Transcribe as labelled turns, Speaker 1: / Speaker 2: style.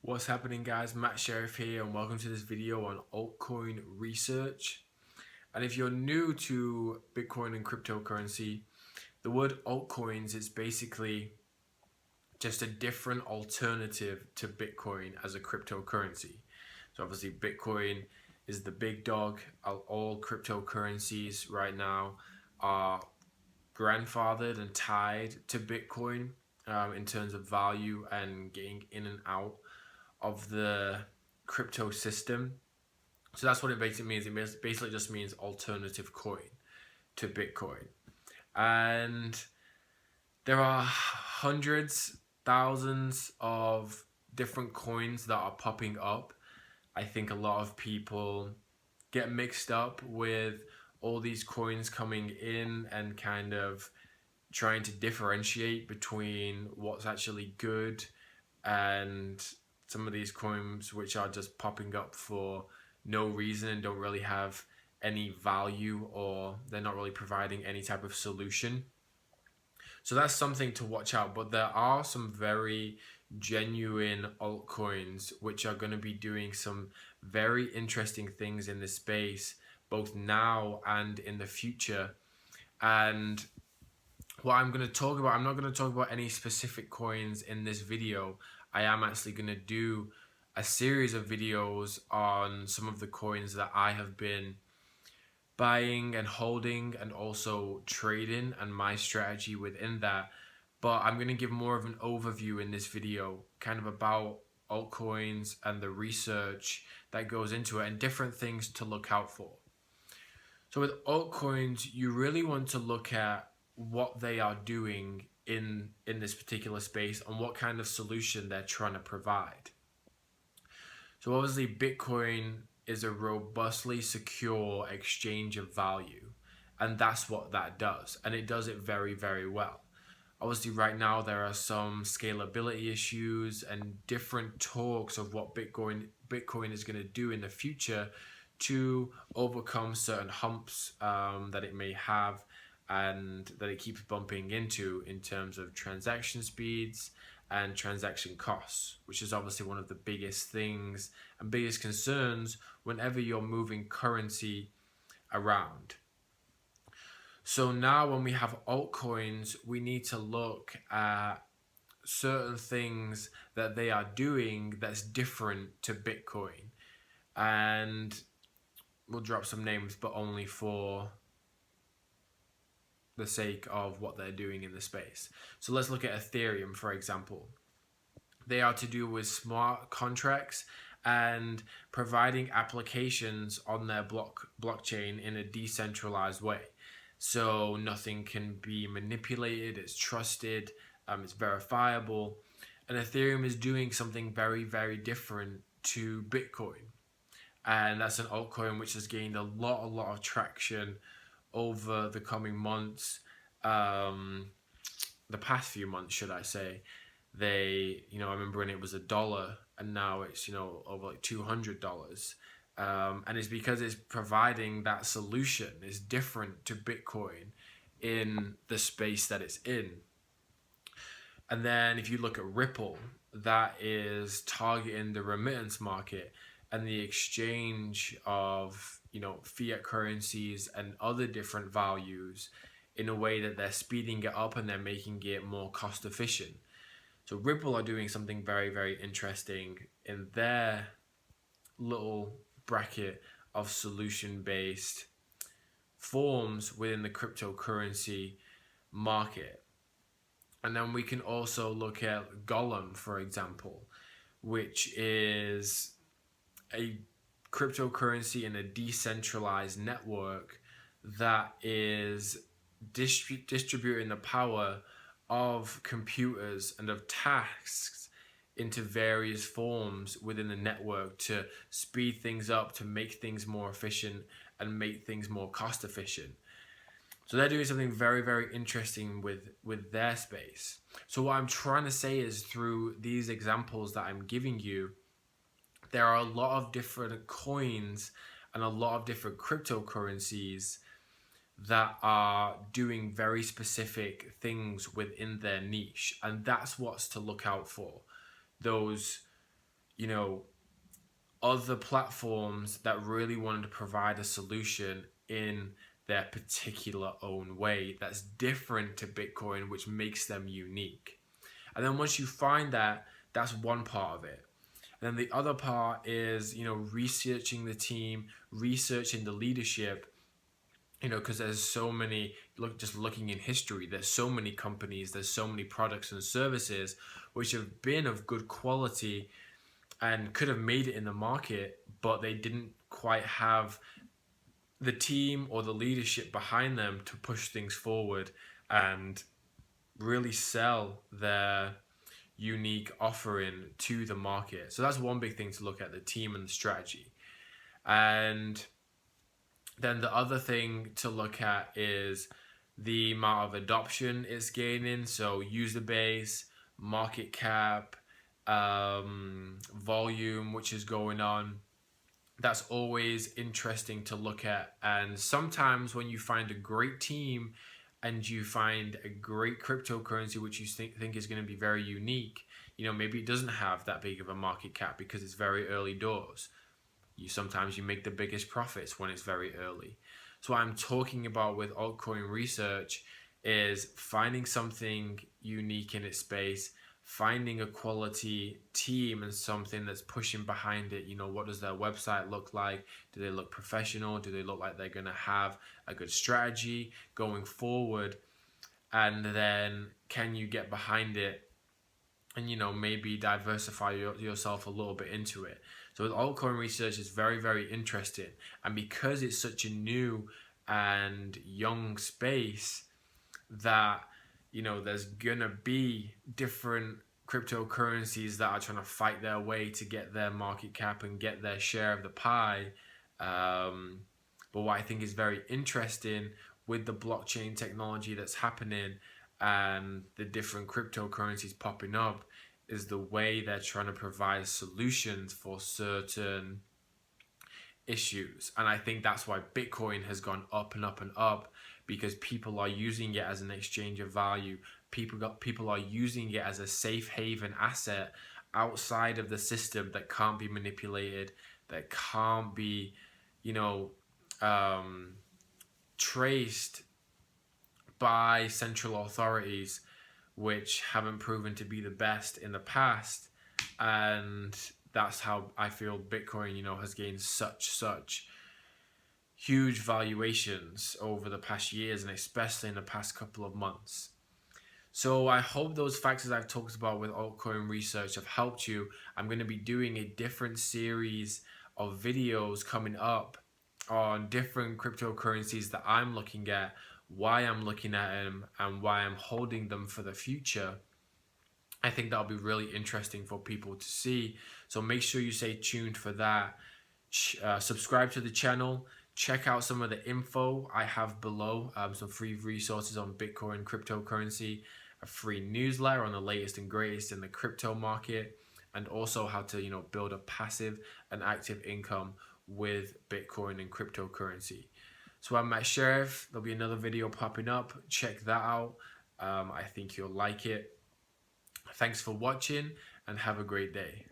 Speaker 1: What's happening, guys? Matt Sheriff here, and welcome to this video on altcoin research. And if you're new to Bitcoin and cryptocurrency, the word altcoins is basically just a different alternative to Bitcoin as a cryptocurrency. So obviously Bitcoin is the big dog. All cryptocurrencies right now are grandfathered and tied to Bitcoin in terms of value and getting in and out of the crypto system. So that's what it basically means. It basically just means alternative coin to Bitcoin. And there are hundreds, thousands of different coins that are popping up. I think a lot of people get mixed up with all these coins coming in and kind of trying to differentiate between what's actually good and some of these coins which are just popping up for no reason and don't really have any value, or they're not really providing any type of solution. So that's something to watch out. But there are some very genuine altcoins which are going to be doing some very interesting things in this space, both now and in the future. And what I'm going to talk about, I'm not going to talk about any specific coins in this video. I am actually going to do a series of videos on some of the coins that I have been buying and holding and also trading and my strategy within that. But I'm going to give more of an overview in this video kind of about altcoins and the research that goes into it and different things to look out for. So with altcoins, you really want to look at what they are doing in this particular space and what kind of solution they're trying to provide. So obviously Bitcoin is a robustly secure exchange of value, and that's what that does, and it does it very, very well. Obviously right now there are some scalability issues and different talks of what Bitcoin is going to do in the future to overcome certain humps that it may have and that it keeps bumping into in terms of transaction speeds and transaction costs, which is obviously one of the biggest things and biggest concerns whenever you're moving currency around. So now when we have altcoins, we need to look at certain things that they are doing that's different to Bitcoin. And we'll drop some names, but only for the sake of what they're doing in the space. So let's look at Ethereum, for example. They are to do with smart contracts and providing applications on their blockchain in a decentralized way. So nothing can be manipulated, it's trusted, it's verifiable. And Ethereum is doing something very, very different to Bitcoin. And that's an altcoin which has gained a lot of traction over the coming months, the past few months, should I say. I remember when it was $1 and now it's, over like $200. And it's because it's providing that solution. It's different to Bitcoin in the space that it's in. And then if you look at Ripple, that is targeting the remittance market and the exchange of fiat currencies and other different values in a way that they're speeding it up and they're making it more cost efficient. So Ripple are doing something very, very interesting in their little bracket of solution-based forms within the cryptocurrency market. And then we can also look at Golem, for example, which is a cryptocurrency in a decentralized network that is distributing the power of computers and of tasks into various forms within the network to speed things up, to make things more efficient and make things more cost efficient. So they're doing something very, very interesting with their space. So what I'm trying to say is, through these examples that I'm giving you, there are a lot of different coins and a lot of different cryptocurrencies that are doing very specific things within their niche. And that's what's to look out for. Those you know, other platforms that really wanted to provide a solution in their particular own way that's different to Bitcoin, which makes them unique. And then once you find that, that's one part of it. And then the other part is, researching the team, researching the leadership, because there's so many, just looking in history, there's so many companies, there's so many products and services which have been of good quality and could have made it in the market, but they didn't quite have the team or the leadership behind them to push things forward and really sell their unique offering to the market. So that's one big thing to look at, the team and the strategy. And then the other thing to look at is the amount of adoption it's gaining. So user base, market cap, volume, which is going on. That's always interesting to look at. And sometimes when you find a great team and you find a great cryptocurrency which you think is going to be very unique, maybe it doesn't have that big of a market cap because it's very early doors. Sometimes you make the biggest profits when it's very early. So what I'm talking about with altcoin research is finding something unique in its space, finding a quality team and something that's pushing behind it. What does their website look like? Do they look professional? Do they look like they're going to have a good strategy going forward? And then can you get behind it and, maybe diversify yourself a little bit into it? So with altcoin research, it's very, very interesting. And because it's such a new and young space that, there's gonna be different cryptocurrencies that are trying to fight their way to get their market cap and get their share of the pie. But what I think is very interesting with the blockchain technology that's happening and the different cryptocurrencies popping up is the way they're trying to provide solutions for certain issues. And I think that's why Bitcoin has gone up and up and up, because people are using it as an exchange of value. People are using it as a safe haven asset outside of the system that can't be manipulated, that can't be, traced by central authorities, which haven't proven to be the best in the past. And that's how I feel Bitcoin, has gained such huge valuations over the past years, and especially in the past couple of months. So I hope those factors I've talked about with altcoin research have helped you. I'm going to be doing a different series of videos coming up on different cryptocurrencies that I'm looking at, why I'm looking at them, and why I'm holding them for the future. I think that'll be really interesting for people to see. So make sure you stay tuned for that. Subscribe to the channel. Check out some of the info I have below, some free resources on Bitcoin cryptocurrency, a free newsletter on the latest and greatest in the crypto market, and also how to build a passive and active income with Bitcoin and cryptocurrency. So I'm Matt Sheriff. There'll be another video popping up. Check that out. I think you'll like it. Thanks for watching and have a great day.